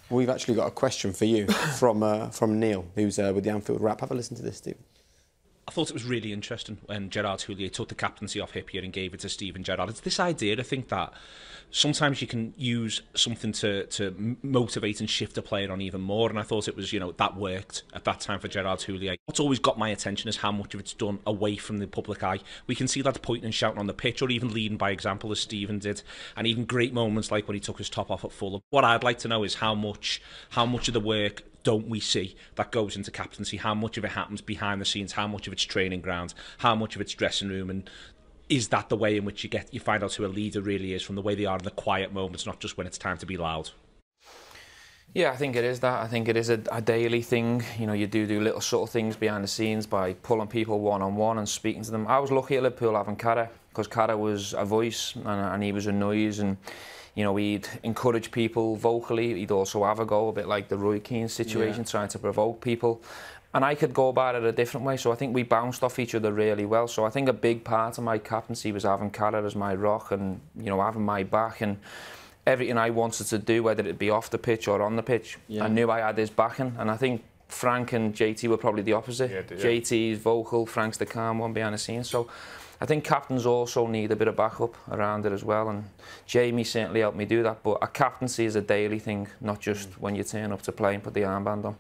We've actually got a question for you from Neil, who's with the Anfield Wrap. Have a listen to this, Stephen. I thought it was really interesting when Gerrard Houllier took the captaincy off Hippier and gave it to Steven Gerrard. It's this idea, I think, that sometimes you can use something to motivate and shift a player on even more, and I thought it was, that worked at that time for Gerrard Houllier. What's always got my attention is how much of it's done away from the public eye. We can see that pointing and shouting on the pitch, or even leading by example as Steven did, and even great moments like when he took his top off at Fulham. What I'd like to know is how much of the work don't we see that goes into captaincy, how much of it happens behind the scenes, how much of it's training ground, how much of it's dressing room, and is that the way in which you find out who a leader really is, from the way they are in the quiet moments, not just when it's time to be loud? Yeah, I think it is that. I think it is a daily thing. You do little subtle things behind the scenes by pulling people one-on-one and speaking to them. I was lucky at Liverpool having Cara, because Cara was a voice and he was a noise, and he'd encourage people vocally. He'd also have a go, a bit like the Roy Keane situation, trying to provoke people. And I could go about it a different way, so I think we bounced off each other really well. So I think a big part of my captaincy was having Cara as my rock and, having my back, and everything I wanted to do, whether it be off the pitch or on the pitch, I knew I had his backing. And I think Frank and JT were probably the opposite. JT's vocal, Frank's the calm one behind the scenes. So I think captains also need a bit of backup around it as well, and Jamie certainly helped me do that. But a captaincy is a daily thing, not just when you turn up to play and put the armband on.